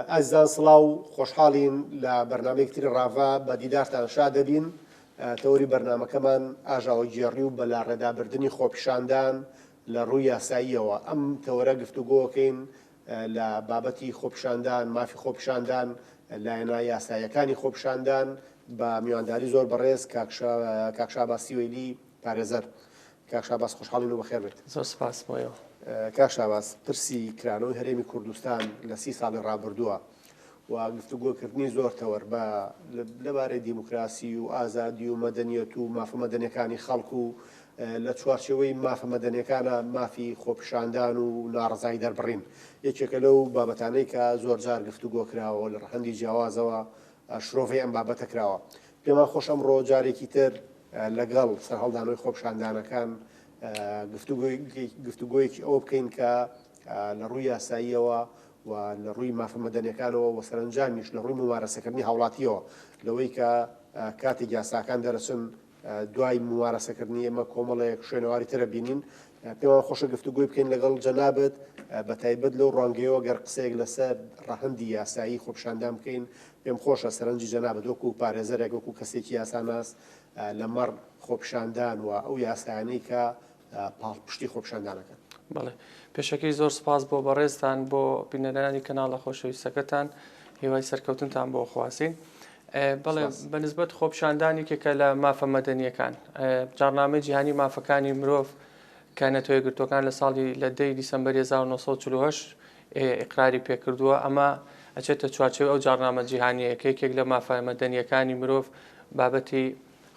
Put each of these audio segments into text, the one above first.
ئازیزان سڵاو خۆشحاڵین لە بەرنامەیەکتری ڕاڤا بە دیدارتان شا دەبین. تەوەری بەرنامەکەمان ئاژاوە گێڕی و بەلا ڕێدابردننی خۆپیشاندان لە ڕووی یاساییەوە. ئەم تەوەرە گفتوگۆکەین لە بابەتی خۆپیشاندان، مافی خۆپیشاندان، لایەنە یاساییەکانی خۆپیشاندان بە میوانداری زۆر بەڕێز کاک شاباس سیوەیلی پارێزەر. کاک شاباس خۆشحاڵین و بەخێر بێت. زۆر سپاس بۆیەوە. کاک شاباس، پرسی کرانەوەی هەرێمی کوردستان لە 30 ساڵی ڕابردووە و گفتوگۆکردنی زۆر تەوەر بە لەبارەی دیموکراسی و ئازادی و مەدەنیەت و مافە مەدەنیەکانی خەڵک و لە چوارچێوەی مافە مەدەنیەکانە مافی خۆپیشاندان و ناڕزایی دەربڕین. یەکێکە لەو بابەتانەی کە زۆر جار گفتوگۆ کراوە لە ڕەهەندی جیاوازەوە شرۆڤەی ئەم بابەتە کراوە. پێمان خۆش ئەمڕۆ جارێکی تر لەگەڵ سەرهەڵدانەوەی خۆپیشاندانەکان گفتوگۆیەکی ئەوە بکەین کە لە ڕووی یاساییەوە و لە ڕووی مافە مەدەنیەکانەوە و سەرنجامیش لە ڕووی ممارەسەکردنی هاوڵاتیەوە لەوەی کە کاتێک یاساکان دەرەچن دوای ممارەسەکردنی ئێمە کۆمەڵێک شوێنەواری ترە بینین. پێوان خۆشە گفتوگۆی بکەین لەگەڵ جەنابەت بە تایبەت لەو ڕەنگەیەوە گەر قسەیەک لەسەر ڕەهەندی یاسایی خۆپیشاندان بکەین. پێم خۆشە سەرنجی جەنابەت وەکو پارێزەرێک وەکو کەسێکی یاساناس لەمەڕ خۆپیشاندان و ئەو یاسایانەی کە پاڵپشتی خۆپیشاندانەکەن. بەڵێ پێشەکەی زۆر سپاس بۆ بەڕێزتان بۆ بینەرانی کەناڵە خۆشەویستەکەتان، هیوای سەرکەوتنتان بۆ خواسین. بەڵێ بەنسبەت خۆپیشاندانێکێکە لە مافە مەدەنیەکان، جارنامەی جیهانی مافەکانی مرۆڤ کە نەتۆ یەکگرتوەکان لە ساڵی لە 10 دیسەمبەر 1948 ئیقراری پێکردووە. ئەمە ئەچێتە چوارچێوەی ئەو جارنامە جیهانیەکە، یەکێک لە مافە مەدەنیەکانی مرۆڤ بابەتی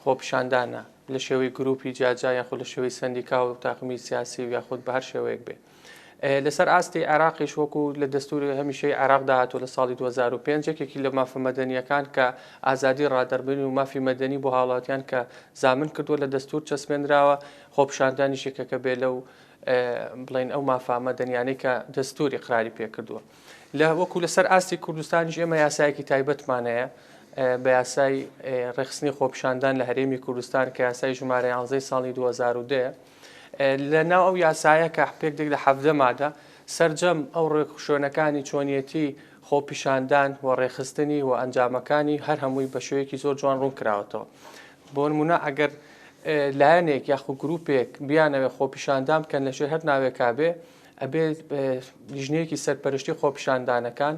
خۆپیشاندانە لە شێوەی گروپی جاجا یاخود لە شێوەی سندیکا و تاقمی سیاسی و یاخود بە هەر شێوەیەک بێ. لەسەر ئاستی عێراقیش وەکو لە دەستوری هەمیشەی عێراقدا هاتووە لە ساڵی 2005 یەکێکی لە مافە مەدەنیەکان کە ئازادی ڕادەربرنی و مافی مەدەنی بۆ هاوڵاتیان کە زامن کردووە لە دەستور چەسپێنراوە، خۆپیشاندانیشێکە کە بێ لەو بڵین ئەو مافە مەدەنیانەی کە دەستوری ئیقراری پێکردووە. لە وەکو لەسەر ئاستی کوردستانیش ئێمە یاسایەکی تایبەتمانەیە بە یاسای ڕێخستنی خۆپیشاندان لە هەرێمی کوردستان کە یاسای ژمارە 11 ساڵی 2010 لە ناو ئەو یاسایە کە پێکدێک لە 17 مادە سەرجەم ئەو ڕێکخشۆنەکانی چۆنیەتی خۆپیشاندان و ڕێخستنی و ئەنجامەکانی هەر هەمووی بە شێوەیەکی زۆر جوان ڕوون کراوەتەوە. بۆ نمونە ئەگەر لایەنێک یاخود گروپێک بیانەوێ خۆپیشاندان بکەن لە ژێر هەر ناوێکا بێ، ئەبێ لیژنەیەکی سەرپەرشتی خۆپیشاندانەکان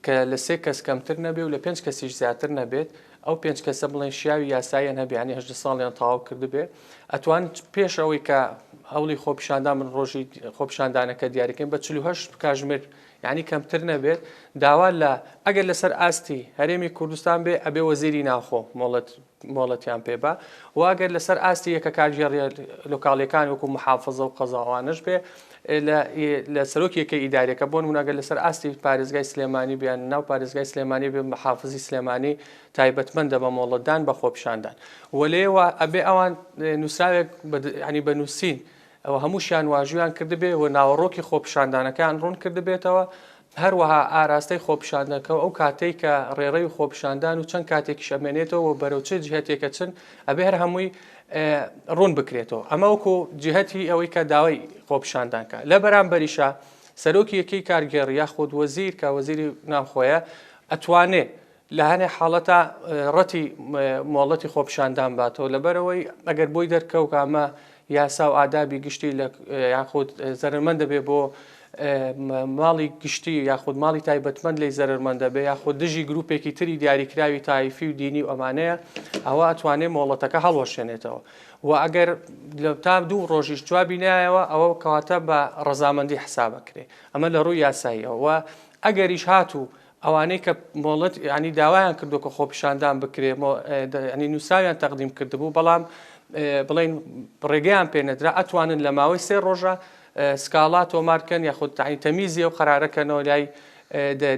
کە لە 3 کەس کەمتر نەبێ و لە 5 کەسیش زیاتر نەبێت، ئەو 5 کەسە بڵێن شیاوی یاساییان هەبیانی 18 ساڵیان تەواو کردبێ، ئەتوان پێش ئەوەی کە هەوڵی خۆپیشاندان من ڕۆژی خۆپیشاندانەکە دیاریکەین بە 48 کاتژمێر یعنی کەمتر نەبێت، داوا لە ئەگەر لەسەر ئاستی هەرێمی کوردستان بێ ئەبێ وەزیری ناوخۆ مۆڵەتیان پێبا، و ئەگەر لەسەر ئاستی یەکە کارژێڕی لۆکاڵیەکان وەکو محافظە و قەزاوانش بێ لە سەرۆکیەکەی ئیداریەکە بۆ نمونە ئەگەر لەسەر ئاستی پارێزگای سلێمانی بیان ناو پارێزگای سلێمانی بێ محافظی سلێمانی تایبەتمەندە بە مۆڵەتدان بە خۆپیشاندان. وەلێەوە ئەبێ ئەوان نووسراوێک ینی بە نووسین ئەوە هەمووشیان واژویان کردبێ و ناوەڕۆکی خۆپیشاندانەکان ڕوون کردبێتەوە، هەروەها ئاراستەی خۆپیشاندنەکە ئەو کاتەی کە ڕێڕەی خۆپیشاندان و چەند کاتێکی شەمێنێتەوە و بەرەو چه جهەتێکە چن ئەبێ هەر هەمووی ڕوون بکرێتەوە. ئەمە وەکو جهەتی ئەوەی کە داوای خۆپیشاندانکە. لە بەرامبەریشە سەرۆکی یەکەی کارگێڕ یاخود وەزیر کە وەزیری ناوخۆیە ئەتوانێ لە هەنێ حاڵەتە ڕەتی مۆڵەتی خۆپیشاندان باتەوە، لەبەرەوەی ئەگەر بۆی دەرکەوت ئەمە یاسا و ئادابی گشتی یاخود زەرمەند دەبێ بۆ ماڵی گشتی یاخود ماڵی تایبەتمەند لی زەرمەندە بێ یاخود دژی گروپێکی تری دیاریکراوی تایفی و دینی و ئەمانەیە، ئەوە ئەتوانێت مۆڵەتەکە هەڵوەشێنێتەوە. و ئەگەر تا 2 ڕۆژیش جوابی نایەوە ئەوە کەواتە بە ڕەزامەندی حسابەکرێ. ئەمە لە ڕووی یاساییەوە. و ئەگەریش هاتوو ئەوانەی کە مۆڵەت ینی داوایان کردو کە خۆپیشاندان بکرێ ینی نووساویان تەقدیم کردبوو، بەڵام بڵین ڕێگەیان پێنەدرا، ئەتوانن لە ماوەی 3 ڕۆژە سکاڵا تۆمارکەن یاخود تەمیزی ئەو قەرارەکەنەوە لای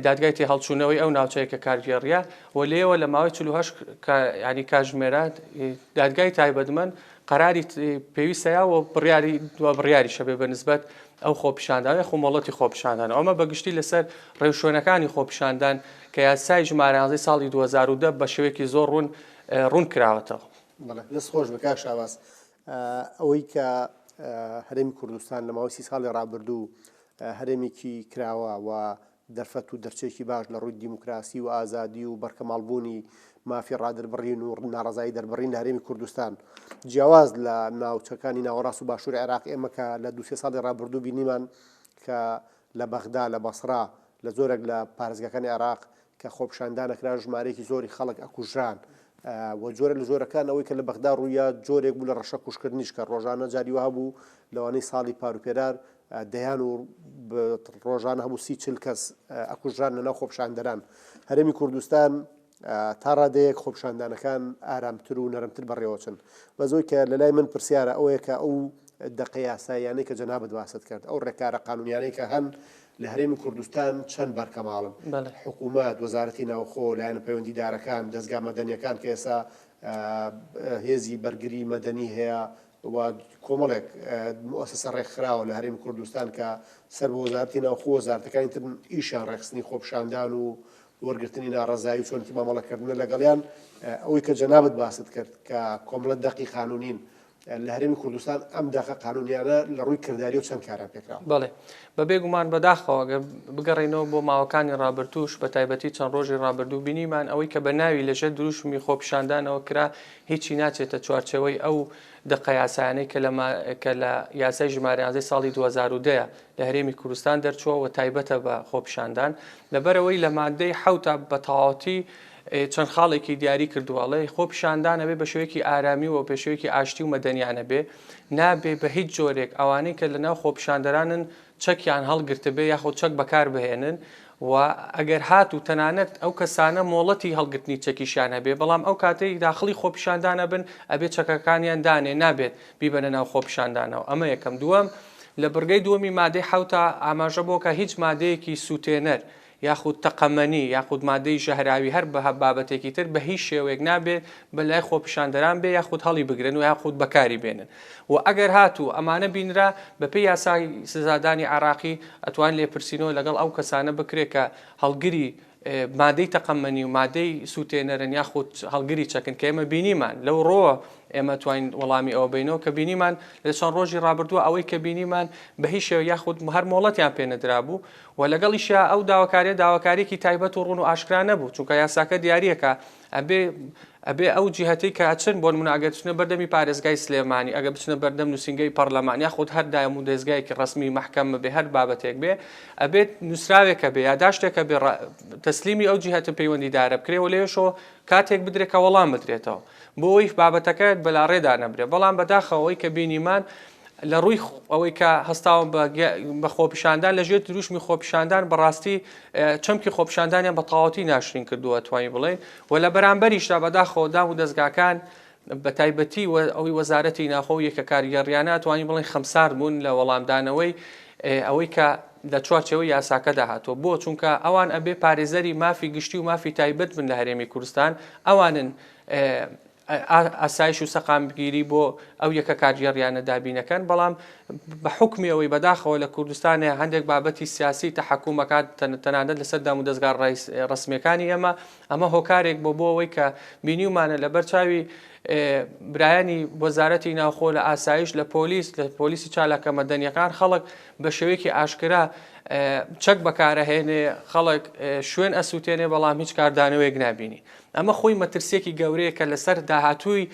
دادگای هەڵچوونەوەی ئەو ناوچەیەکە کارگێڕیە، و لێەوە لە ماوەی 48 ینی کاتژمێرات دادگای تایبەتمەند قەراری پێویستەیە و بڕیاری شەبێ بەنسبەت ئەو خۆپیشاندان خو مۆڵەتی خۆپیشاندان. ئەمە بەگشتی لەسەر ڕێوشوێنەکانی خۆپیشاندان کە یاسای ژمارە 11 ساڵی 2010 بە شێوەیەکی زۆر ڕوون کراوەتەوە. دەست خۆش بە کاک شاباس. ئەوەی کە هەرێمی کوردستان لە ماوەی 30 ساڵی ڕابردوو هەرێمێکی کراوە و دەرفەت و دەرچێکی باش لە ڕووی دیموکراسی و ئازادی و بەرکەماڵبوونی مافی ڕادربڕین و ناڕزایی دەربڕین لە هەرێمی کوردستان جیاواز لە ناوچەکانی ناوەڕاست و باشووری عێراق ئێمە کە لە 2-3 ساڵی ڕابردوو بینیمان کە لە بەغدا لە بەسڕا لە زۆرێک لە پارێزگاکانی عێراق کە خۆپیشاندانەکرا ژمارەیەکی زۆری خەڵک ئەکوژران و جۆرە لە جۆرەکان ئەوەی کە لە بەغدا ڕوویە جۆرێک بوو لە ڕەشە کوشکردنیش کە ڕۆژانە جاری وها بوو لەوانەی ساڵی پاروپێرار دەیان و ڕۆژانە هەموو 30-40 کەس ئەکوژران لەناو خۆپیشاندەران هەرێمی کوردستان تا ڕادەیەک خۆپیشاندانەکان ئارامتر و نەرمتر بەڕێوەچن بەزۆی کە لە لای من پرسیارە ئەوەیە کە ئەو دەقە یاساییانەی کە جەنابەت باست کرد ئەو ڕێکارە قانونیانەی کە هەن لە هەرێمی کوردستان چەند بەرکەماڵن حکوومەت وەزارەتی ناوخۆ لایەنە پەیوەندیدارەکان دەستگا مەدەنیەکان کە ئێستا هێزی بەرگری مەدەنی هەیە و کۆمەڵێک مؤسسە ڕێکخراوە لە هەرێمی کوردستان کە سەر بە وەزارەتی ناوخۆ وەزارەتەکانی تر ئیشان ڕێخستنی خۆپیشاندان و وەرگرتنی ناڕەزایی و چۆنی مامەڵەکردنە لەگەڵیان ئەوەی کە جەنابەت باست کرد کە کۆمەڵەت دەقی قانونین لە هەرێمی کوردستان ئەم داخە قانونیانە لە ڕووی کردداری و چەند کاران پێکراوە بەڵێ بە بێگومان بەداخەوە بگەڕێنەوە بۆ ماوەکانی ڕابردووش بە تایبەتی چەند ڕۆژی ڕابردوو بینیمان ئەوەی کە بە ناوی لەژێر دروشمی خۆپیشاندانەوە کرا هیچی ناچێتە چوارچەوەی ئەو دەقە یاسایانەی کە لە یاسای ژمارە 11 ساڵی 2010 لە هەرێمی کوردستان دەرچووە تایبەتە بە خۆپیشاندان لەبەرەوەی لە مادەی حوتە بە تەواوەتی چەند خاڵێکی دیاری کردووەڵێ خۆپیشاندانە بێ بە شێوەیەکی ئارامی و پێشەوەیەکی ئاشتی و مەدەنیانە بێ نابێ بە هیچ جۆرێک ئەوانەی کە لەناو خۆپیشاندەرانن چەکیان هەڵگرتە بێ یاخۆ چەک بەکار بهێنن و ئەگەر هات و تەنانەت ئەو کەسانە مۆڵەتی هەڵگرتنی چەکیشیانە بێ بەڵام ئەو کاتەی داخلی خۆپیشاندانە بن ئەبێ چەکەکانیان دانێ نابێت بیبەنە ناو خۆپیشاندانەوە ئەمە یەکەم دووەم لە بڕگەی دووەمی مادەی حوتە ئاماژە بۆکە هیچ مادەیەکی سوتێنەر یاخود تەقەمەنی یاخود مادەی ژەهراوی هەر بە بابەتێکی تر بە هیچ شێوەیەک نابێت بەلای خۆپیشاندەران بێ یاخود هەڵی بگرن و یاخود بەکاری بێنن و ئەگەر هاتوو ئەمانە بینرا بەپێی یاسای سزادانی عراقی ئەتوان لێپرسینەوە لەگەڵ ئەو کەسانە بکرێت کە هەڵگری مادەی تەقەمەنی و مادەی سوتێنەرن یاخود هەڵگری چەکن کە ئێمە بینیمان لەو ڕۆوە ئێمە توانین وەڵامی ئەوە بینەوە کە بینیمان لە چەند ڕۆژی ڕابردووە ئەوەی کە بینیمان بە هیچ شێوە یاخود هەر مۆڵەتیان پێ نەدرابوو و لەگەڵیشە ئەو داواکاریەکی تایبەت و ڕوون و ئاشکرا نەبوو چونکە یاساکە دیارریەکە ئەبێ ئەو جیهەتەی کە ئەچن بۆ نمونە ئەگەر بچنە بەردەمی پارێزگای سلێمانی ئەگەر بچنە بەردەم نووسینگەی پەرلەمان یاخود هەر دایم و دەستگایەکی ڕسمی مەحکەمە بێ هەر بابەتێک بێ ئەبێت نووسراوێکە بێ یاداشتێکە بێ تەسلیمی ئەو جیهەتە پەیوەندیدارە بکرێەوە لێشەوە کاتێک بدرێکە وەڵام بدرێتەوە بۆ ئەوی بابەتەکە بەلاڕێدا نەبرێ بەڵام بەداخەوەی کە بینیمان لە ڕووی ئەوەی کە هەستاوە بە خۆپیشاندان لەژێر دروشمی خۆپیشاندان بەڕاستی چەمکی خۆپیشاندانیان بە تەواوەتی ناشرین کردووە توانی بڵێن و لە بەرامبەریشدا بەداخەوە دام و دەستگاکان بە تایبەتی ئەوی وەزارەتی ناخۆ یەکە کاریگەڕیانە توانی بڵێن خەمسار بوون لە وەڵامدانەوەی ئەوەی کە لە چوارچەوەی یاساکەدا هاتووە بۆ چونکە ئەوان ئەبێ پارێزەری مافی گشتی و مافی تایبەت بن لە هەرێمی کوردستان ئەوانن ئاسایش و سەقامگیری بۆ ئەو یەکە کارگەڕیانە دابینەکەن بەڵام بە حکمی ئەوەی بەداخەوە لە کوردستانە هەندێک بابەتی سیاسی تەحکومەکان تەنانەت لەسەر دام و دەستگا ڕسمیەکانی ئەمە هۆکارێک بۆ ئەوەی کە بینیومانە لە بەرچاوی برایانی وەزارەتی ناوخۆ لە ئاسایش لە پۆلیسی چالاکە مەدەنیەکان خەڵک بە شێوەیەکی ئاشکرا چەک بەکارەهێنێ خەڵک شوێن ئەسووتێنێ بەڵام هیچ کاردانەوەیەک نابینی ئەمە خۆی مەترسێکی گەورەیە کە لەسەر داهاتووی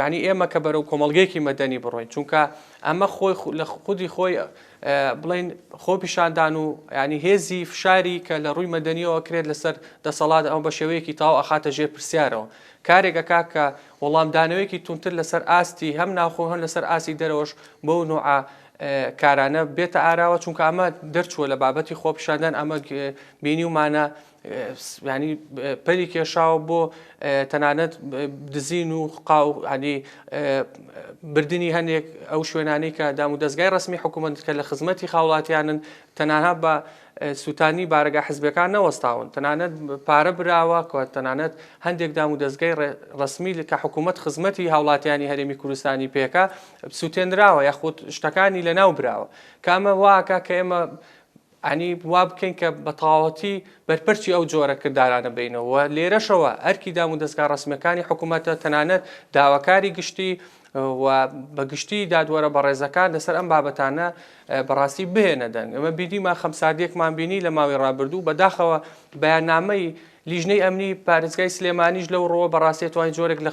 ینی ئێمە کە بەرەو کۆمەڵگەیەکی مەدەنی بڕۆین چونکە ئەمە خۆی لە خودی خۆی بڵین خۆپیشاندان و ینی هێزی فشاری کە لە ڕووی مەدەنیەوە کرێت لەسەر دەسەڵات ئەو بە شێوەیەکی تاو ئەخاتە ژێر پرسیارەوە کارێکەکە کە وەڵامدانەوەیەکی تونتر لەسەر ئاستی هەم ناوخۆ هەم لەسەر ئاسی دەرەوەش بۆ نوعە کارانە بێتە ئاراوە چونکە ئەمە دەرچووە لە بابەتی خۆپیشاندان ئەمە بینیومانە ینی پەری کێشاوە بۆ تەنانەت دزین و ینی بردننی هەندێک ئەو شوێنانەی کە دام و دەستگای ڕسمی حکوومەت کە لە خزمەتی خاوڵاتیانن تەنانها بە سووتانی بارگە حزبەکان نەوەستاون تەنانەت پارە براوە کە تەنانەت هەندێک دام و دەستگای ڕسمی کە حکوومەت خزمەتی هاوڵاتیانی هەرێمی کوردستانی پێکە سووتێنراوە یاخود شتەکانی لەناو براوە کامە واکە کە ئێمە ینی وا بکەین کە بە تەواوەتی بەرپەرچی ئەو جۆرە کردارانە بینەوە لێرەشەوە ئەرکی دام و دەستگا ڕسمیەکانی حکوومەتە تەنانەت داواکاری گشتی و بەگشتی دادوەرە بەڕێزەکان لەسەر ئەم بابەتانە بەڕاستی بهێنەدەن. ئەمە بیدیمە خەمساردێکمان بینی لە ماوەی ڕابردوو بەداخەوە بەیاننامەی لیژنەی ئەمنی پارێزگای سلێمانیش لەو ڕۆوە بەڕاستی توانین جۆرێک لە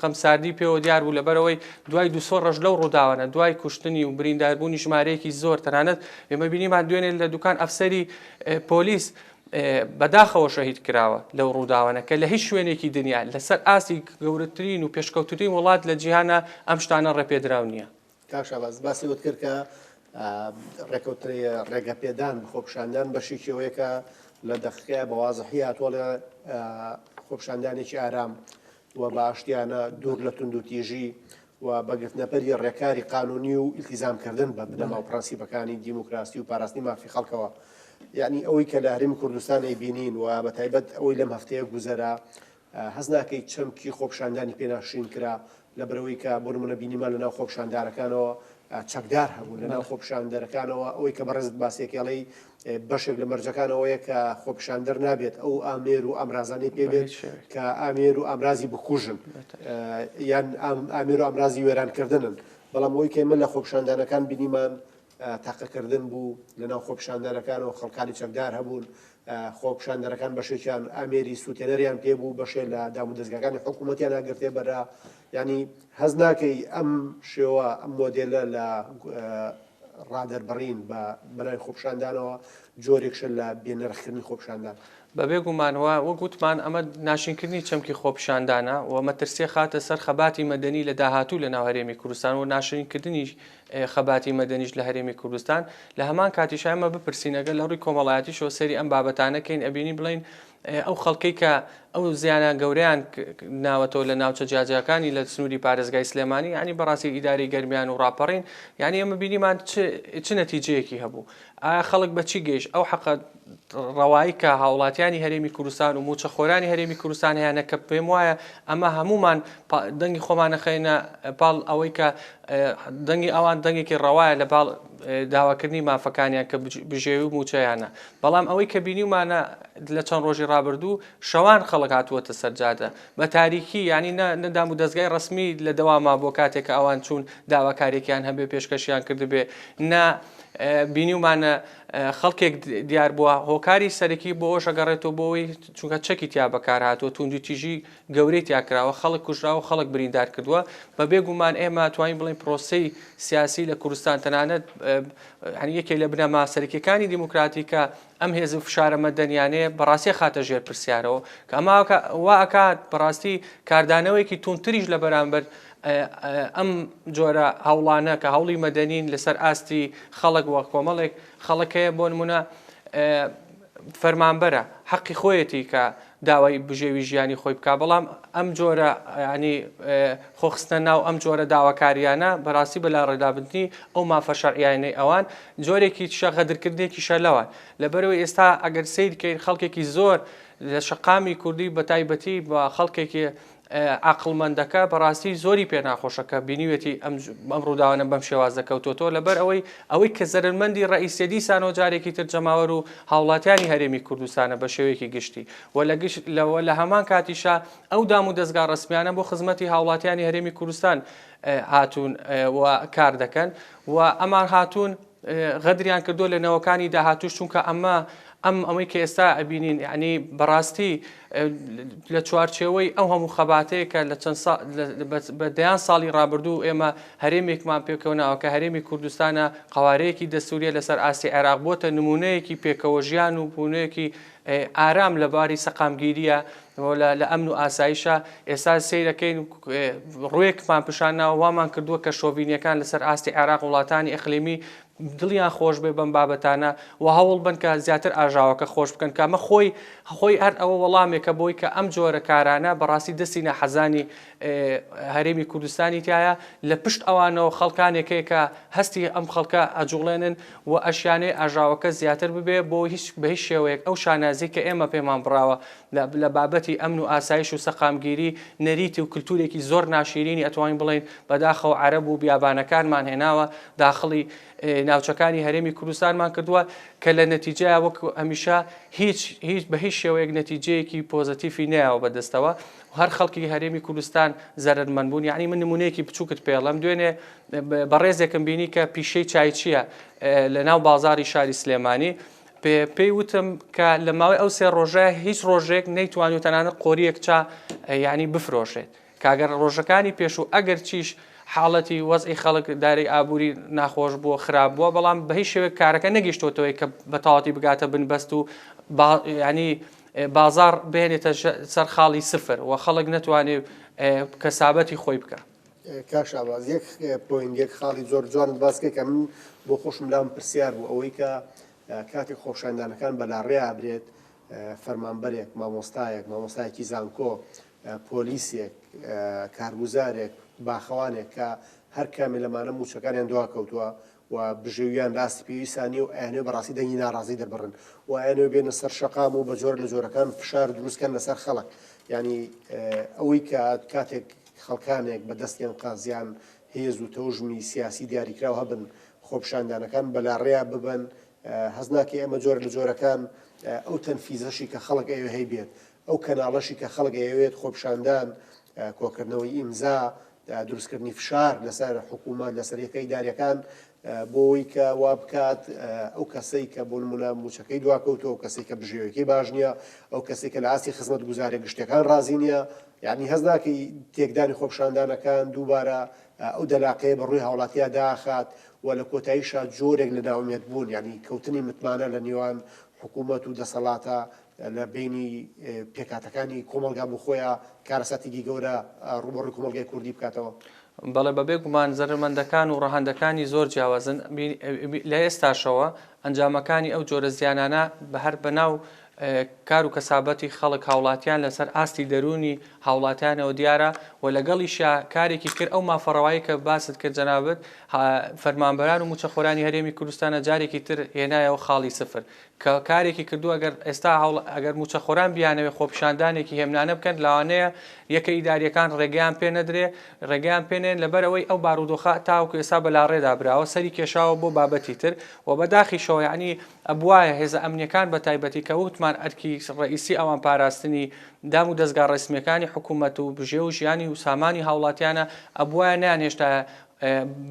خەمساردی پێوە دیار بوو لەبەرەوەی دوای 200 ڕۆژ لەو ڕووداوانە دوای کوشتنی و برینداربوونی ژمارەیەکی زۆر تەنانەت ئێمە بینیمان دوێنێ لە دوکان ئەفسەری پۆلیس بەداخەوە شەهید کراوە لەو ڕووداوانە کە لە هیچ شوێنێکی دنیا لەسەر ئاسی گەورەترین و پێشکەوتترین وڵات لە جیهانە ئەم شتانە ڕێپێدراو نییە. کاکشاباز باسی وت کرد کە ڕێگەپێدان خۆپشاندان بەشێکەوەیەکە لە دەقیقەیە بەوازەحی هاتووە لە خۆپشاندانێکی ئارام و باشتیانە دوور لە تونند و تیژی و بەگرتنەپەری ڕێکاری قانونی و ئیلتیزامکردن بە بنەما و پرەنسیپەکانی دیموکراسی و پاراستنی مافی خەڵکەوە. یعنی ئەوەی کە لە هەرێمی کوردستان ئەیبینین و بە تایبەت ئەوەی لەم هەفتەیە گوزەرا هەز ناکەی چەمکی خۆپشاندانی پێناشین کرا لە بەرەوەی کە بۆ نمونە بینیمان لەناو خۆپشاندارەکانەوە چەکدار هەبوو لەناو خۆپشاندەرەکانەوە ئەوەی کە بەڕێزت باسێکێڵەی بەشێک لە مەرجەکانەوەیە کە خۆپشاندەر نابێت ئەو ئامێر و ئامرازانەی پێبێت کە ئامێر و ئامرازی بکوژن یان ئامێر و ئامرازی وێرانکردنن. بەڵام ئەوەی کە ئێمە لە خۆپشاندانەکان بینیمان تاقەکردن بوو لەناو خۆپشاندەرەکانەوە خەڵکانی چەکدار هەبوون خۆپشاندەرەکان بەشێکیان ئامێری سوتێنەریان پێبوو بەشێ لە دام و دەستگاکانی حکوومەتیان ئاگرتێ بەرا. ینی هەز ناکەی ئەم شێوە ئەم مۆدێلە لە ڕادەربڕین بە بەلای خۆپشاندانەوە جۆرێکشە لە بێنرخکردنی خۆپشاندان. بەبێ گومانەوە وە گوتمان ئەمە ناشینکردنی چەمکی خۆپشاندانە و مەترسیە خاتە سەر خەباتی مەدەنی لە داهاتوو لە ناو هەرێمی کوردستان و ناشرینکردنی خەباتی مەدەنیش لە هەرێمی کوردستان لە هەمان کاتیشای ئەمە بپرسینەگە لە ڕووی کۆمەڵایەتیشەوە سەری ئەم بابەتانەکەین ئەبینی بڵین ئەو خەڵکەی کە ئەو زیانە گەورەیان ناوەتەوە لە ناوچە جیاجەکانی لە سنووری پارێزگای سلێمانی ینی بەڕاستی ئیداری گەرمیان و ڕاپەڕین ینی ئەمە بینیمان چ نەتیجەیەکی هەبوو ئایا خەڵک بەچی گەیشت ئەو حەقە ڕەوایی کە هاوڵاتیانی هەرێمی کوردستان و موچەخۆرانی هەرێمی کوردستان هیانە کە پێم وایە ئەمە هەمومان دەنگی خۆمانەخەینە پاڵ ئەوەی کە دەنگی ئەوان دەنگێکی ڕەوایە لە پاڵ داواکردنی مافەکانیان کە بژێوی و موچەیانە. بەڵام ئەوەی کە بینیمانە لە چەند ڕۆژی ڕابردوو شەوان خەڵک هاتووەتە سەرجادە بە تاریکی ینی نەدام و دەستگای ڕسمی لە دەواما بۆ کاتێککە ئەوان چوون داواکارێکیان هەبێ پێشکەشیان کردبێ نا بینیمانە خەڵکێک دیار بووە هۆکاری سەرەکی بۆ شەگەڕێتەوە بۆەوەی چونکە چەکی تیا بەکار هاتووە توندی تیژی گەورەی تیاکراوە خەڵک کوژراوە خەڵک بریندار کردووە بە بێگومان ئێمە توانین بڵین پرۆسەی سیاسی لە کوردستان تەنانەت یەکێک لە بنەما سەرەکیەکانی دیموکراتیکە ئەم هێز و فشارە مەدەنیانەیە بەڕاستی خاتە ژێر پرسیارەوە کە ئەمە وا ئەکات بەڕاستی کاردانەوەیکی تونتریش لە بەرامبەر ئەم جۆرە هەوڵانە کە هەوڵی مەدەنین لەسەر ئاستی خەڵک وە کۆمەڵێک خەڵکەیە بۆ نمونە فەرمانبەرە حەقی خۆیەتی کە داوای بژێوی ژیانی خۆی بکە بەڵام ئەم جۆرە ینی خۆخستە ناو ئەم جۆرە داواکاریانە بەڕاستی بەلا ڕێدابنی ئەو مافە شەرعیانەی ئەوان جۆرێکی شەغەدرکردێکی شەلەوە لەبەرەوەی ئێستا ئەگەر سیر بکەین خەڵکێکی زۆر لە شەقامی کوردی بە تایبەتی بە خەڵکێکی عقڵمەندەکە بەڕاستی زۆری پێ ناخۆشەکە بینیوێتی ئەم ڕووداوانە بەم شێواز دەکەوتۆ لەبەر ئەوەی کە زەرمەندی ڕئیسیەتی سانۆ جارێکی تر جەماوەر و هاوڵاتیانی هەرێمی کوردستانە بە شێوەیەکی گشتی لە هەمان کاتیشا ئەو دام و دەستگا ڕسمیانە بۆ خزمەتی هاوڵاتیانی هەرێمی کوردستان هاتوون و کار دەکەن و ئەمان هاتوون غەدریان کردو لە نەوەکانی داهاتوش چونکە ئەمەی کە ئێستا ئەبینین ینی بەڕاستی لە چوارچێوەی ئەو هەموو خەباتەیە کە لە چەند بە دەیان ساڵی ڕابردوو ئێمە هەرێمێکمان پێکەوناوە کە هەرێمی کوردستانە قەوارەیەکی دەستوریە لەسەر ئاستی عێراق بۆتە نمونەیەکی پێکەوە ژیان و بوونەیەکی ئارام لە باری سەقامگیریە لە ئەمن و ئاسایشە ئێستا سیرەکەین ڕوویەکمان پیشانناوە وامان کردووە کە شۆڤینیەکان لەسەر ئاستی عێراق وڵاتانی ئەقلیمی دڵیان خۆش بێ بەم بابەتانە و هەوڵ بن کە زیاتر ئاژاوەکە خۆش بکەن کە ئەمە خۆی هەر ئەوە وەڵامێکە بۆی کە ئەم جۆرە کارانە بەڕاستی دەستی نەحەزانی هەرێمی کوردستانی تایە لە پشت ئەوانەوە خەڵکانێکەیە کە هەستی ئەم خەڵکە ئەجوڵێنن و ئەشیانەی ئاژاوەکە زیاتر ببێ بۆ بە هیچ شێوەیەک ئەو شانازی کە ئێمە پێمان بڕاوە لە بابەتی تایبەتی ئەمن و ئاسایش و سەقامگیری نەریتی و کللتورێکی زۆر ناشرینی ئەتوانین بڵین بەداخەوە عەرەب و بیابانەکانمان هێناوە داخڵی ناوچەکانی هەرێمی کوردستانمان کردووە کە لە نەتیجەیە وەک هەمیشە هیچ بە هیچ شێوەیەک نەتیجەیەکی پۆزتیفی نەیەوە بەدەستەوە هەر خەڵکی هەرێمی کوردستان زەرمەند بوون. یعنی من نمونەیەکی بچووکت پێڵم دوێنێ بەڕێزێکم بینی کە پیشەی چای چییە لە ناو بازاری شاری سلێمانی پێی وتم کە لە ماوەی ئەو سێ ڕۆژەیە هیچ ڕۆژێک نەیتوانێت تەنانەت قۆریەک چا یعنی بفرۆشێت کاگەر ڕۆژەکانی پێش و ئەگەر چیش حاڵەتی وەزئی خەڵک دارەی ئابووری ناخۆش بووە خراپ بووە بەڵام بە هیچ شێوەیە کارەکە نەگەیشتوتەوەی کە بەتەواتی بگاتە بنبەست و ینی بازار بێنێتە سەر خاڵی سفر و خەڵک نەتوانێت کەسابەتی خۆی بکە. کاش ئاواز یەک پۆینت خاڵی زۆر جوانت باسکە کە من بۆ خۆشم لام پرسیار بوو ئەوەی کە کاتێک خۆشایندانەکان بەلاڕێ ئابرێت فەرمانبەرێک مامۆستایەکی زانکۆ پۆلیسێک کارگوزارێک باخەوانێک کە هەر کامێ لەمانە موچەکانیان دوا کەوتووە و بژێویان راستی پێویستانی و ئەیانێ بەڕاستی دەنگی ناڕازی دەبڕن و ئەیانێ بێنە سەر شەقام و بە جۆر لە جۆرەکان فشار دروستکەن لەسەر خەڵک ینی ئەوەی کە کاتێک خەڵکانێک بەدەستیان قازیان هێز و تەوژمی سیاسی دیاریکراو هەبن خۆپشاندانەکان بەلاڕێیا ببن هەز ناکە ئەمە جۆر لە جۆرەکان ئەو تەنفیزەشی کە خەڵک ئەوێ هەی بێت ئەو کەناڵەشی کە خەڵک ئەوێت خۆپشاندان کۆکردنەوەی ئیمزا دروستکردنی فشار لەسەر حکوومەت لەسەر یەکەی داریەکان بۆی کە وا بکات ئەو کەسەی کە بۆ نمونە موچەکەی دواکەوتەوە کەسێک کە بژێوەکەی باش نییە ئەو کەسێک کە لە ئاستی خزمەت گوزارێک گشتەکان ڕازی نییە یعنی هەز ناکەی تێکدانی خۆپشاندانەکان دووبارە ئەو دەلاقەیە بەڕووی هاوڵاتیە داخات و لە کۆتاییشا جۆرێک لە ناومێت بوون یعنی کەوتنی متمانە لە نێوان حکوومەت و دەسەڵاتە لە بینی پێکاتەکانی کۆمەلگا بۆ خۆیان کارەساتێکی گەورە ڕوبەڕووی کۆمەلگای کوردی بکاتەوە. بەڵێ بەبێ گومان زەرمەندەکان و ڕەهەندەکانی زۆر جیاوازن لە ئێستاشەوە ئەنجامەکانی ئەو جۆرە زیانانە بە هەر بەناو کار و کەسابەتی خەڵک هاوڵاتیان لەسەر ئاستی دەرونی هاوڵاتیانەوە دیارە و لەگەڵیشە کارێکی کرد ئەو مافەڕەوایی کە باست کرد جەنابەت فەرمانبەران و موچەخۆرانی هەرێمی کوردستانە جارێکی تر هێنایەوە خاڵی سفر کە کارێکی کردو ئەگەر ئێستا ئەگەر موچەخۆران بیانەوەی خۆپیشاندانێکی هێمنانە بکەن لەوانەیە یەکە ئیداریەکان ڕێگەیان پێ نەدرێ ڕێگەیان پێنێن لەبەرەوەی ئەو بارودۆخە تاوکو ئێستا بەلاڕێدا براوە سەری کێشاوە بۆ بابەتی تر و بەداخیشەوە یعنی ئەبوایە هێزە ئەمنیەکان بە تایبەتی کە وتمان ئەرکی ڕئیسی ئەوان پاراستنی دام و دەستگا ڕسمیەکانی حکوومەت و بژێ و ژیانی و سامانی هاوڵاتیانە ئەبوایە نیان هێشتا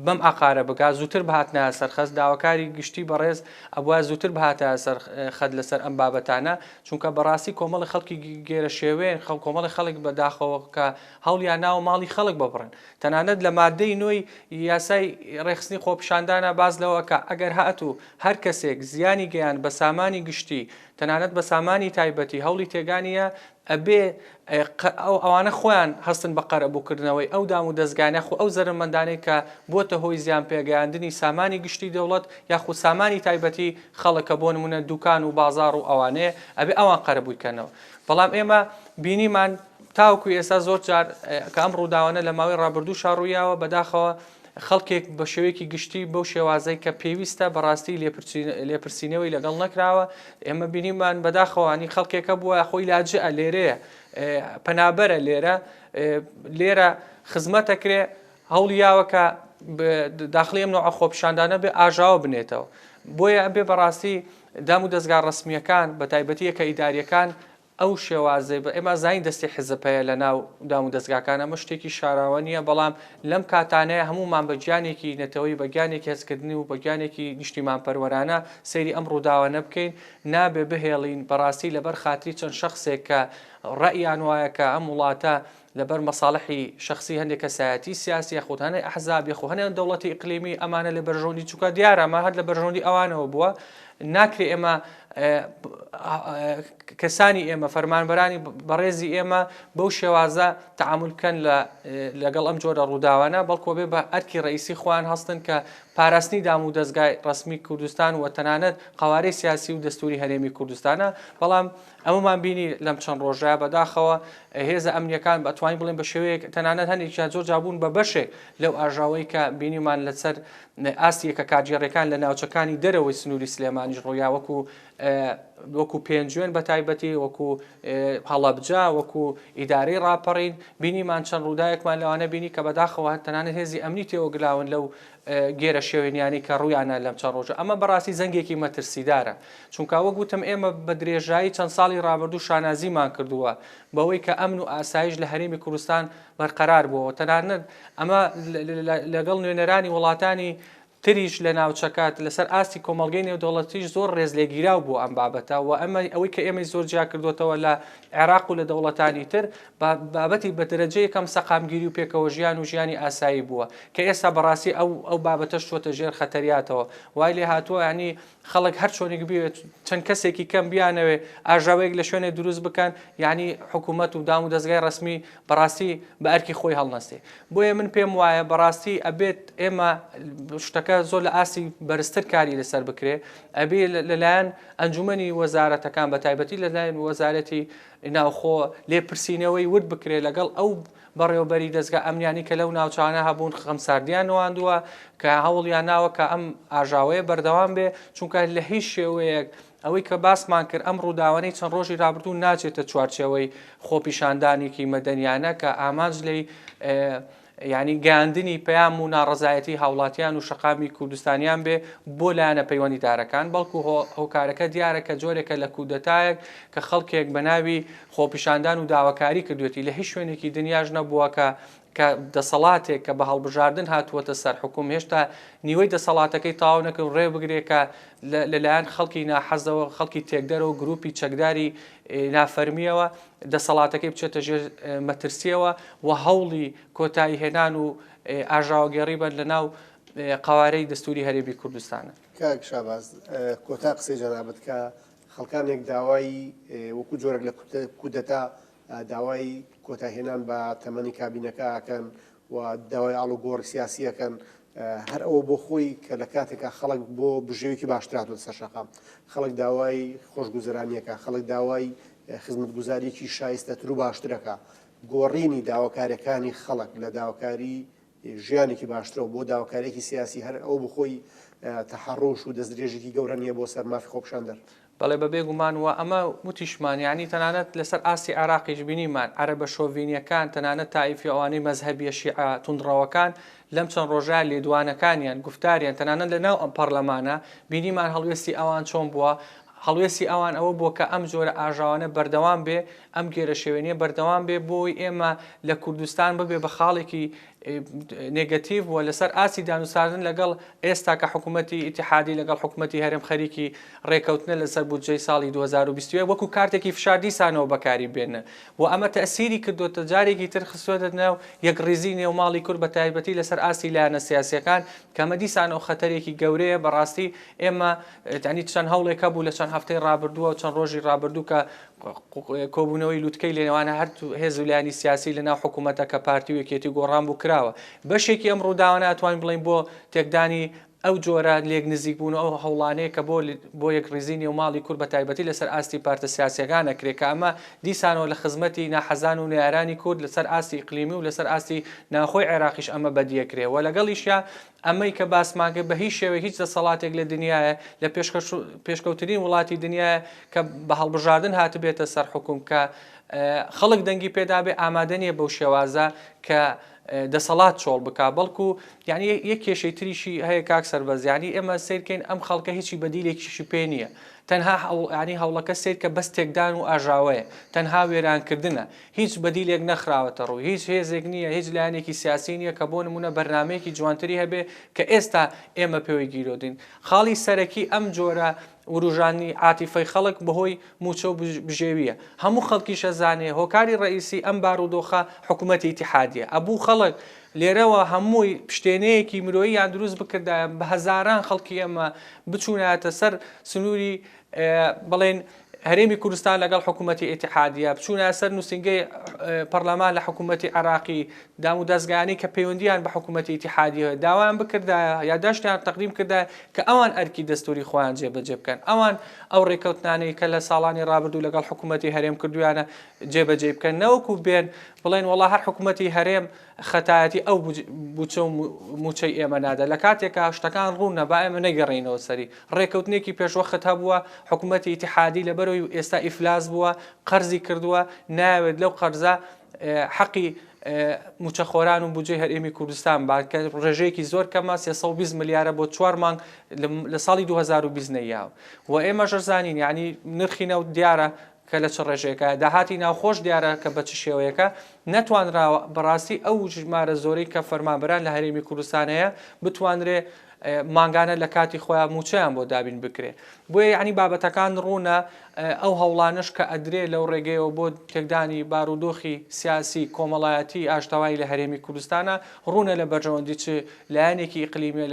بەم ئاقارە بگات زووتر بهاتنە سەرخەست داواکاری گشتی بەڕێز ئەوە زووتر بهاتە سەرخەت لەسەر ئەم بابەتانە چونکە بەڕاستی کۆمەڵی خەڵکی گێرە شێوێن کۆمەڵی خەڵک بەداخەوە کە هەوڵیان ناو ماڵی خەڵک ببڕن تەنانەت لە مادەی نوۆی یاسای ڕێخستنی خۆپیشاندانە باز لەوە کە ئەگەر هاتوو هەر کەسێک زیانی گەیان بە سامانی گشتی تەنانەت بە سامانی تایبەتی هەوڵی تێگانیە ئەبێ ئەوانە خۆیان هەستن بە قەرەبووکردنەوەی ئەو دام و دەستگانە خو ئەو زەرمەندانەی کە بۆتە هۆی زیان پێگەیاندنی سامانی گشتی دەوڵەت یاخود سامانی تایبەتی خەڵکە بۆ نمونە دوکان و بازار و ئەوانەیە ئەبێ ئەوان قەرەبوویکەنەوە بەڵام ئێمە بینیمان تاوکو ئێستا زۆر جار کە ئەم ڕووداوانە لە ماوەی ڕابردوو شاڕوویاوە بەداخەوە خەڵکێک بە شێوەیەکی گشتی بەو شێوازەی کە پێویستە بەڕاستی لێپرسینەوەی لەگەڵ نەکراوە ئێمە بینیمان بەداخەوانی خەڵکێکە بووە خۆی لاجئە لێرەیە پەنابەرە لێرە خزمەتەکرێ هەوڵیاوەکە داخلی ئەم نوع خۆپیشاندانە بێ ئاژاوە بنێتەوە بۆیە ئەبێ بەڕاستی دام و دەستگا ڕسمیەکان بە تایبەتی یەکە ئیداریەکان ئەو شێوازەی بە ئێمە زین دەستی حزبەیە لە ناو دام و دەستگاکانە ئەمە شتێکی شاراوە نییە بەڵام لەم کاتانەیە هەمومان بە گیانێکی نەتەوەی بە گیانێکی هەستکردنی و بە گیانێکی نیشتیمان پەروەرانە سەیری ئەم ڕووداوانە بکەین نابێ بهێڵین بەڕاستی لەبەر خاتری چەند شخصێک کە ڕەئیان وایە کە ئەم وڵاتە لەبەر مەساڵحی شخصی هەندێک کەسایەتی سیاسی یاخود هەنێ ئەحزاب یاخود هەنێ دەوڵەتی ئیقلیمی ئەمانە لە بەرژەوندی چووکە دیارە ئەمە هەر لە بەرژەوندی ئەوانەوە بووە ناکرێ ئێمە کەسانی ئێمە فەرمانبەرانی بەڕێزی ئێمە بەو شێوازە تەعامل بکەن لەگەڵ ئەم جۆرە ڕووداوانە بەڵکو بێ بە ئەرکی ڕئیسی خۆیان هەستن کە پاراستنی دام و دەستگای ڕسمی کوردستان و تەنانەت قەوارەی سیاسی و دەستوری هەرێمی کوردستانە بەڵام ئەمەمان بینی لەم چەند ڕۆژە بەداخەوە هێزە ئەمنیەکان بەتوانین بڵێن بە شێوەیەک تەنانەت هەندێکیان زۆر جابوون بە بەشێک لەو ئاژاوەی کە بینیمان لەسەر ئاستیەکە کاتژێڕەکان لە ناوچەکانی دەرەوەی سنووری سلێمانیش ڕۆیا وەکو وەکو پێنجوێن بە تایبەتی وەکو هەڵەبجا وەکو ئیدارەی ڕاپەڕین بینیمان چەند ڕووداوێکمان لەوانە بینی کە بەداخەوە تەنانەت هێزی ئەمنی تێوەگلاون لەو گێرە شێوێنیانی کە ڕوویانە لەم چەند ڕۆژە ئەمە بەڕاستی زەنگێکی مەترسیدارە چونکە وەک گوتم ئێمە بە درێژایی چەند ساڵی ڕابردوو شانازیمان کردووە بەوەی کە ئەمن و ئاسایش لە هەرێمی کوردستان بەرقەرار بووەوە تەنانەت ئەمە لەگەڵ نوێنەرانی وڵاتانی تریش لە ناوچەکات لەسەر ئاستی کۆمەڵگەی نێودەوڵەتیش زۆر ڕێز لێگیراو بوو ئەم بابەتە و ئەوەی کە ئێمە زۆر جیا کردوێتەوە لە عێراق و لە دەوڵەتانی تر بابەتی بە دەرەجەی یەکەم سەقامگیری و پێکەوە ژیان و ژیانی ئاسایی بووە کە ئێستا بەڕاستی ئەو بابەتەش چۆتە ژێر خەتەریاتەوە وای لێ هاتووە ینی خەڵک هەر چۆنێک بێت چەند کەسێکی کەم بیانەوێ ئاژاوەیەک لە شوێنێ دروست بکەن یعنی حکوومەت و دام و دەستگای ڕسمی بەڕاستی بە ئەرکی خۆی هەڵنەستێ بۆیە من پێم وایە بەڕاستی ئەبێت ئێمە شتەکە زۆر لە ئاسی بەرزتر کاری لەسەر بکرێ ئەبێ لەلایەن ئەنجومەنی وەزارەتەکان بە تایبەتی لەلایەن وەزارەتی ناوخۆ لێپرسینەوەی ورد بکرێ لەگەڵ ئەو بەڕێوەبەری دەستگا ئەمنیانی کە لەو ناوچانە هەبوون خەمساردیان نواندووە کە هەوڵیان ناوە کە ئەم ئاژاوەیە بەردەوام بێ چونکە لە هیچ شێوەیەک ئەوەی کە باسمان کرد ئەم ڕووداوانەی چەند ڕۆژی رابرردوو ناچێتە چوارچێوەی خۆپیشاندانێکی مەدەنیانە کە ئامانج لێی ینی گاندنی پەیام و ناڕزایەتی هاوڵاتیان و شەقامی کوردستانیان بێ بۆ لایەنە پەیوەندیدارەکان بەڵکو هۆکارەکە دیارەکە جۆرێکە لە کودەتایەک کە خەڵکێک بە ناوی خۆپیشاندان و داواکاری کردوێتی لە هیچ شوێنێکی دنیاش نەبووە کە دەسەڵاتێک کە بە هەڵبژاردن هاتووەتە سەر حکوم هێشتا نیوەی دەسەڵاتەکەی تاو نەکرد ڕێ بگرێکە لەلایەن خەڵکی ناحەزەوە خەڵکی تێکدەرەوە گروپی چەکداری نافەرمیەوە دەسەڵاتەکەی بچێتە ژێر مەترسیەوە و هەوڵی کۆتایی هێنان و ئاژاوەگەڕی بن لە ناو قوارەی دەستوری هەرێمی کوردستانە. کاک شاباز کۆتا قسەی جەنابەت کە خەڵکانێک داوای وەکو جۆرێک لە کودەتا داوای کۆتاهێنان بە تەمەنی کابینەکە ئەکەن و داوای ئاڵوگۆڕ سیاسیەکەن هەر ئەوە بۆ خۆی کە لە کاتێکە خەڵک بۆ بژێوێکی باشتراتوە سەر شەقام خەڵک داوای خۆشگوزەرانیەکە خەڵک داوای خزمەتگوزاریەکی شایستەتر و باشترەکە گۆڕینی داواکاریەکانی خەڵک لە داواکاری ژیانێکی باشترەوە بۆ داواکاریەکی سیاسی هەر ئەو بخۆی تەحەڕۆش و دەستدرێژێکی گەورە نییە بۆ سەر مافی خۆپشاندەر بەڵێ بە بێگومان وە ئەمە وتیشمان یعنی تەنانەت لەسەر ئاسی عراقیش بینیمان عەرەبە شۆڤینیەکان تەنانەت تایفی ئەوانەی مەزهەبیە شیعە توندڕەوەکان لەم چەند ڕۆژە لێدوانەکانیان گفتاریان تەنانەت لەناو ئەم پەرلەمانە بینیمان هەڵوێستی ئەوان چۆن بووە هەڵوێستی ئەوان ئەوە بووە کە ئەم جۆرە ئاژاوانە بەردەوام بێ ئەم گێرە شێوێنیە بەردەوام بێ بۆی ئێمە لە کوردستان ببێ بە خاڵێکی نێگەتیڤ وە لەسەر ئاسی دانوساردن لەگەڵ ئێستا کە حکوومەتی ئیتیحادی لەگەڵ حکوومەتی هەرێم خەریکی ڕێکەوتنە لەسەر بودجەی ساڵی 2020 وەکو کارتێکی فشاردی سانەوە بەکاری بێنە و ئەمە تەسیری کردوتە جارێکی تر خستوێتە ناو یەکڕێزی نێوماڵی کورد بە تایبەتی لەسەر ئاسی لایەنە سیاسیەکان کە ئەمە دیسانەوە خەتەرێکی گەورەیە بەڕاستی ئێمە تانی چەند هەوڵێکە بوو لە چەند هەفتەی ڕابردووە و چەند ڕۆژی ڕابردوو کە کۆبوونەوەی لوتکەی لێنێوانە هەر هێزولانی سیاسی لەناو حکوومەتە کە پارتی و یەکێتی گۆڕان بوو کراوە بەشێکی ئەم ڕووداوانە ئەتوانین بڵین بۆ تێکدانی ئەو جۆرە لێک نزیک بوون ئەو هەوڵانەیە کە بۆ یەکڕێزی نێوماڵی کورد بە تایبەتی لەسەر ئاستی پارتە سیاسیەکانە کرێ کە ئەمە دیسانەوە لە خزمەتی ناحەزان و نێرانی کورد لەسەر ئاستی ئیقلیمی و لەسەر ئاستی ناخۆی عێراقیش ئەمە بەدیەکرێ و لەگەڵیشیا ئەمەی کە باسماگە بە هیچ شێوە هیچ دەسەڵاتێک لە دنیاە لە پێشکەوترین وڵاتی دنیاە کە بە هەڵبژاردن هاتبێتە سەر حکوم کە خەڵک دەنگی پێدا بێ ئامادەنیە بەو شێوازە کە دەسەڵات چۆڵ بک بەڵکو یعنی یەک کێشەی تریشی هەیە کاک سەربەز یعنی ئێمە سیرکەین ئەم خەڵکە هیچی بەدیلێکیشی پێ نییە تەنها ینی هەوڵەکە سیر کە بەس تێکدان و ئاژاوەیە تەنها وێرانکردنە هیچ بەدیلێک نەخراوەتە ڕوو هیچ هێزێک نییە هیچ لایەنێکی سیاسی نییە کە بۆ نمونە بەرنمەیەکی جوانتری هەبێ کە ئێستا ئێمە پێوەی گیرۆدین خاڵی سەرەکی ئەم جۆرە وروژانی عاتیفەی خەڵک بەهۆی موچە و بژێویە هەموو خەڵکیش ئەزانێ هۆکاری ڕئیسی ئەم بارودۆخە حکوومەتی ئیتیحادیە ئەبوو خەڵک لێرەوە هەمووی شتێنەیەکی مرۆییان دروست بکردایە بە هەزاران خەڵکی ئەمە بچوونایەتە سەر سنووری بڵێن هەرێمی کوردستان لەگەڵ حکوومەتی ئیتیحادیە بچوونە سەر نووسنگەی پەرلەمان لە حکوومەتی عێراقی دام و دەستگایانی کە پەیوەندیان بە حکوومەتی ئیتیحادیە داوایان بکردایە یادداشتیان تەقدیم کردایە کە ئەوان ئەرکی دەستوری خۆیان جێبەجێ بکەن ئەوان ئەو ڕێکەوتنانەی کە لە ساڵانی ڕابردوو لەگەڵ حکوومەتی هەرێم کردویانە جێبەجێ بکەن نەوەکو بێن بڵێن وڵا هەر حکوومەتی هەرێم خەتایەتی ئەو بچە و موچەی ئێمە نادا لە کاتێکە شتەکان ڕوونە با ئێمە نەگەڕینەوە سەری ڕێکەوتنێکی پێشوەخت هەبووە حکوومەتی ئیتیحادی لەبەرەوەی ئێستا ئیفلاس بووە قەرزی کردووە ناوێت لەو قەرزە حەقی موچەخۆران و بودجەی هەرێمی کوردستان باکە ڕێژەیەکی زۆر کەمە 320 ملیارە بۆ 4 مانگ لە ساڵی 2020 نەیاوە و ئێمە ژەرزانین یعنی نرخینە و دیارە کە لە چ ڕێژەیەەکە داهاتی ناوخۆش دیارە کە بە چ شێوەیەەکە نەتوانراوە بەڕاستی ئەو ژمارە زۆرەی کە فەرمانبەران لە هەرێمی کوردستانەیە بتوانرێ مانگانە لە کاتی خۆیان موچەیان بۆ دابین بکرێ بۆیە یعنی بابەتەکان ڕوونە ئەو هەوڵانش کە ئەدرێ لەو ڕێگەیەوە بۆ تێکدانی بارودۆخی سیاسی کۆمەڵایەتی ئاشتەوایی لە هەرێمی کوردستانە ڕوونە لە بەرژەوەندی چ لایەنێکی ئیقلیمی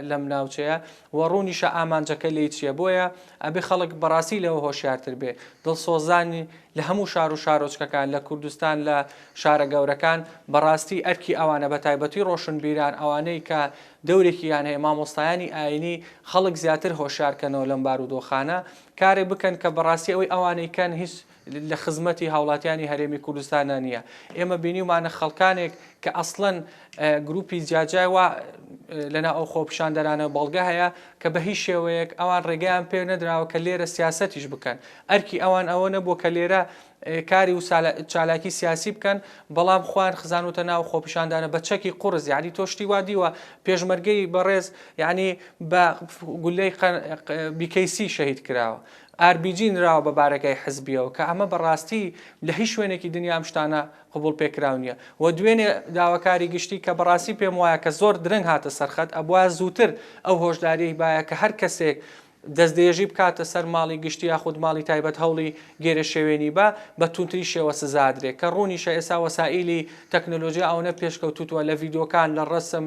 لەم ناوچەیە و ڕوونیشە ئامانجەکە لی چییە بۆیە ئەبێ خەڵک بەڕاستی لەوە هۆشیارتر بێ دڵسۆزانی لە هەموو شار و شارۆچکەکان لە کوردستان لە شارە گەورەکان بەڕاستی ئەرکی ئەوانە بە تایبەتی ڕۆشنبیران ئەوانەی کە دەورێکیان هەیە مامۆستایانی ئاینی خەڵک زیاتر هۆشیارکەنەوە لەم بارودۆخانە کارێ بکەن کە بەڕاستی ئەوەی ئەوانەی کەن هیچ لە خزمەتی هاوڵاتیانی هەرێمی کوردستانە نییە ئێمە بینیمانە خەڵکانێک کە ئەسڵەن گروپی جیاجای وا لەنا ئەو خۆپیشاندەرانە بەڵگە هەیە کە بە هیچ شێوەیەک ئەوان ڕێگەیان پێ نەدراوە کە لێرە سیاسەتیش بکەن ئەرکی ئەوان ئەوە نەبووە کە لێرە کاری و چالاکی سیاسی بکەن بەڵام خوان خزانوتە ناو خۆپیشاندانە بە چەکی قوڕز یعنی تۆشتی وا دیوە پێشمەرگەی بەڕێز یعنی بە گولەی بیکەیسی شەهید کراوە ئاربیجی نراوە بە بارەکەی حزبیەوە کە ئەمە بەڕاستی لە هیچ شوێنێکی دنیا ئەم شتانە قبول پێکراونیە و دوێنێ داواکاری گشتی کە بەڕاستی پێم وایە کە زۆر درەنگ هاتە سەرخەت ئەبووە زووتر ئەو هۆشداری باە کە هەر کەسێک دەستدێژی بکاتە سەر ماڵی گشتی یاخود ماڵی تایبەت هەوڵی گێرە شێوێنی بە تونتری شێوە سزادرێت کە ڕوونیشە ئێستا وەسائیلی تەکنۆلۆژی ئەوەنە پێشکەوتوتوە لە ڤیدۆکان لە ڕەسم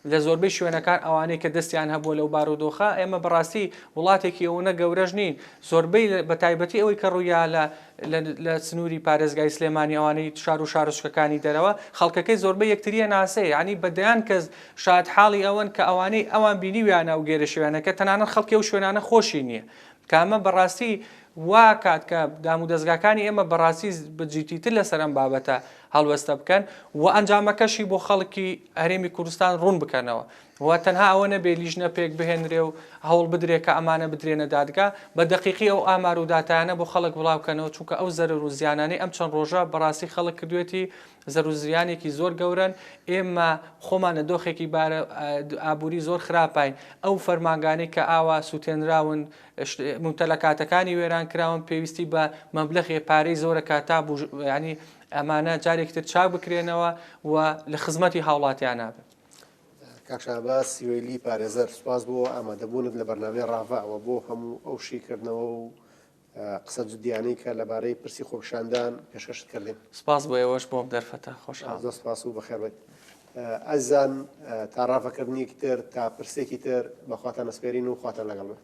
لە زۆربەی شوێنەکان ئەوانەی کە دەستیان هەبووە لەو بارودۆخە ئێمە بەڕاستی وڵاتێکی ئەوەنە گەورەش نین زۆربەی بە تایبەتی ئەوەی کە ڕوویا لە سنووری پارێزگای سلێمانی ئەوانەی شار و شارۆچکەکانی دەرەوە خەڵکەکەی زۆربەی یەکتریە ناسەیە ینی بەدەیان کەس شاد حاڵی ئەوەن کە ئەوانەی ئەوان بینیویانە و گێرە شوێنەکە تەنانەت خەڵکی و شوێنانە خۆشی نییە کامە بەڕاستی وا کات کە دام و دەستگاکانی ئێمە بەڕاستی بجیتیتر لەسەر ئەم بابەتە هەڵوەستە بکەن و ئەنجامەکەشی بۆ خەڵکی هەرێمی کوردستان ڕوون بکەنەوە و تەنها ئەوە نەبێ لیژنە پێک بهێنرێ و هەوڵ بدرێ کە ئەمانە بدرێنە دادگا بە دەقیقی ئەو ئامار و داتایانە بۆ خەڵک بڵاوکەنەوە چونکە ئەو زەرەر و زیانانەی ئەم چەند ڕۆژە بەڕاستی خەڵک کردوێتی زەر و زیانێکی زۆر گەورن ئێمە خۆمانە دۆخێکی ئابووری زۆر خراپین ئەو فەرمانگانەی کە ئاوا سووتێنراون ممتەلەکاتەکانی وێران کراون پێویستی بە مەبلەغی پارەی زۆرە کاتا ینی ئەمانە جارێکتر چاک بکرێنەوە و لە خزمەتی هاوڵاتیان نابێت. کاک شاباس سیوێلی پارێزەر سوپاس بۆ ئامادەبوونت لە بەرنامەی ڕاڤەوە بۆ هەموو ئەو شیکردنەوە و قسە جدیانەی کە لەبارەی پرسی خۆپیشاندان پێشکەشت کردین. سپاس بۆ ئێوەش بۆم دەرفەتە خۆشحاڵ. زۆر سپاس و بەخێربێت. ئەزان تا ڕافەکردنیەکی تر تا پرسێکی تر بەخواتان ئەسپێرین و خواتان لەگەڵ بێت.